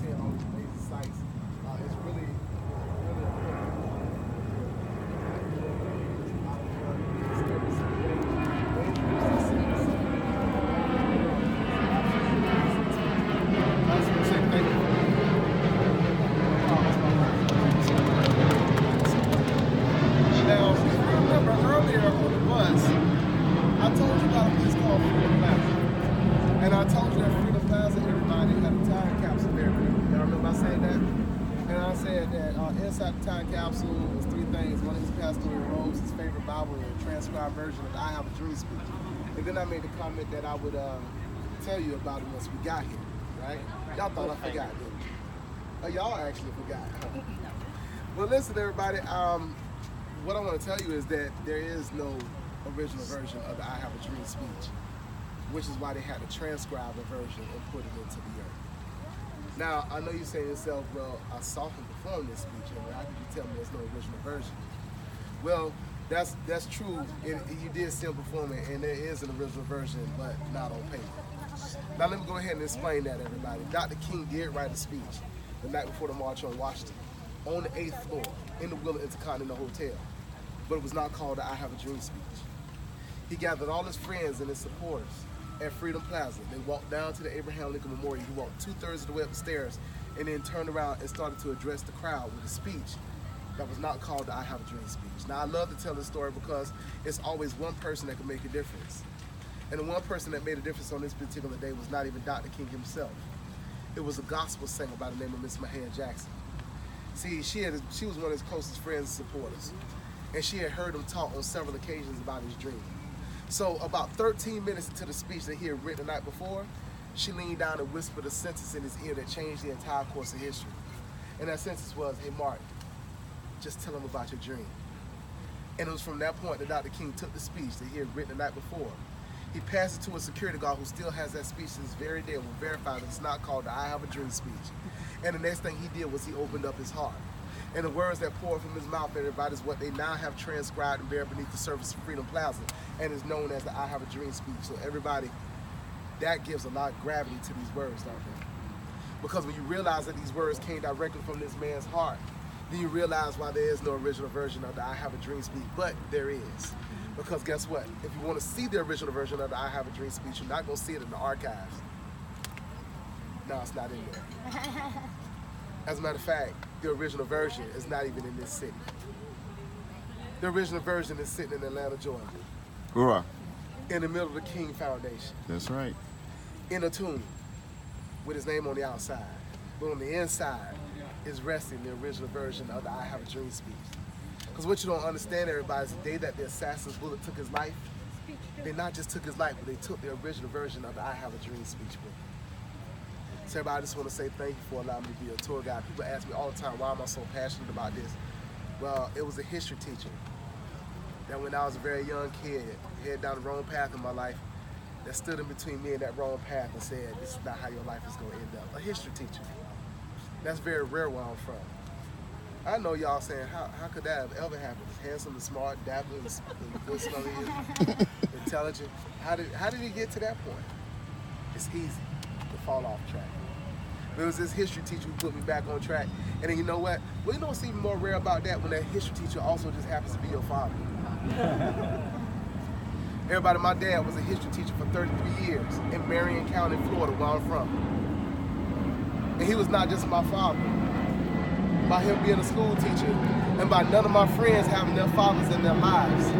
seeing all these amazing sights. It's really Now, if you remember earlier on the bus, I told you about a place called Freedom Plaza. And I told you that Freedom Plaza, everybody had a time capsule there. Y'all remember I saying that? And I said that inside the time capsule was three things. One is Pastor Rose, his favorite Bible, and a transcribed version of the I Have a Dream speech. And then I made the comment that I would tell you about it once we got here, right? Y'all thought I forgot, didn't you? Oh, y'all actually forgot. Well, listen, everybody. What I want to tell you is that there is no original version of the I Have a Dream speech, which is why they had to transcribe a version and put it into the earth. Now, I know you're saying to yourself, well, I saw him perform this speech, and how could you tell me there's no original version? Well, that's true. You did see him perform it, and there is an original version, but not on paper. Now, let me go ahead and explain that, everybody. Dr. King did write a speech the night before the March on Washington, on the 8th floor, in the Willa Intercontinental Hotel, but it was not called the I Have a Dream speech. He gathered all his friends and his supporters at Freedom Plaza. They walked down to the Abraham Lincoln Memorial. He walked 2/3 of the way up the stairs and then turned around and started to address the crowd with a speech that was not called the I Have a Dream speech. Now, I love to tell this story because it's always one person that can make a difference. And the one person that made a difference on this particular day was not even Dr. King himself. It was a gospel singer by the name of Miss Mahalia Jackson. See, she was one of his closest friends and supporters, and she had heard him talk on several occasions about his dream. So about 13 minutes into the speech that he had written the night before, she leaned down and whispered a sentence in his ear that changed the entire course of history. And that sentence was, "Hey Mark, just tell him about your dream." And it was from that point that Dr. King took the speech that he had written the night before. He passed it to a security guard who still has that speech to this very day and will verify that it's not called the I Have a Dream speech. And the next thing he did was he opened up his heart. And the words that poured from his mouth, everybody, is what they now have transcribed and buried beneath the surface of Freedom Plaza and is known as the I Have a Dream speech. So everybody, that gives a lot of gravity to these words, don't they? Because when you realize that these words came directly from this man's heart, then you realize why there is no original version of the I Have a Dream speech, but there is. Because guess what? If you want to see the original version of the I Have a Dream speech, you're not going to see it in the archives. No, it's not in there. As a matter of fact, the original version is not even in this city. The original version is sitting in Atlanta, Georgia. Right. In the middle of the King Foundation. That's right. In a tomb with his name on the outside. But on the inside is resting the original version of the I Have a Dream speech. Because what you don't understand, everybody, is the day that the assassin's bullet took his life, they not just took his life, but they took the original version of the I Have a Dream speech with him. So everybody, I just want to say thank you for allowing me to be a tour guide. People ask me all the time, why am I so passionate about this? Well, it was a history teacher that when I was a very young kid, headed down the wrong path in my life, that stood in between me and that wrong path and said, this is not how your life is going to end up. A history teacher. That's very rare where I'm from. I know y'all saying, how could that have ever happened? He's handsome and smart, dapper and good smelling, intelligent. How did he get to that point? It's easy to fall off track. But it was this history teacher who put me back on track. And then you know what? Well, you know what's even more rare about that? When that history teacher also just happens to be your father. Everybody, my dad was a history teacher for 33 years in Marion County, Florida, where I'm from. And he was not just my father. By him being a school teacher and by none of my friends having their fathers in their lives,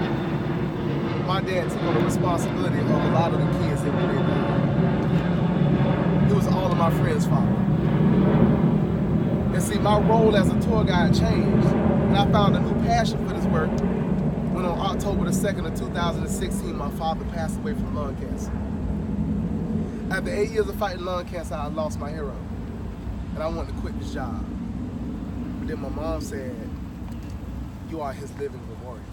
my dad took on the responsibility of a lot of the kids that were there. He was all of my friends' father. And see, my role as a tour guide changed, and I found a new passion for this work when on October the 2nd of 2016, my father passed away from lung cancer. After 8 years of fighting lung cancer, I lost my hero, and I wanted to quit this job. But then my mom said, you are his living memorial.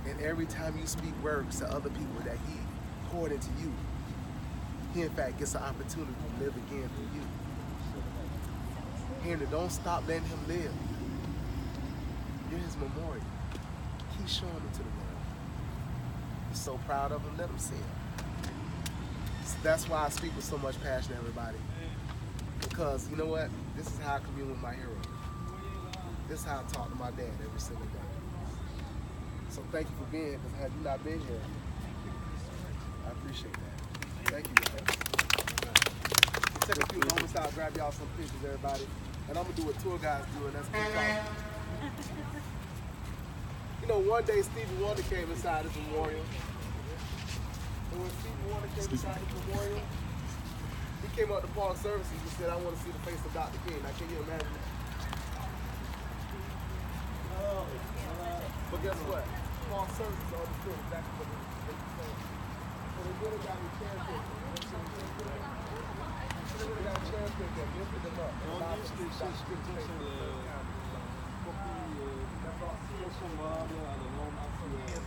And every time you speak words to other people that he poured into you, he in fact gets an opportunity to live again through you. Henry, don't stop letting him live. You're his memorial. Keep showing him to the world. You're so proud of him, let him see it. So that's why I speak with so much passion, everybody. Because you know what? This is how I commune with my hero. This is how I talk to my dad every single day. So thank you for being here, because had you not been here, I appreciate that. Thank you, guys. We'll take a few moments out, grab y'all some pictures, everybody. And I'm going to do what tour guys do, and that's keep talking. You know, one day Stevie Wonder came inside this memorial. And when Stevie Wonder came inside this memorial, he came up to Park Services and said, I want to see the face of Dr. King. Now, can you imagine that? But guess what? Park Services understood exactly what they were saying. So they really got a chance to lifted them up. On dit que c'est ce que sont les copies à la norme actuelle.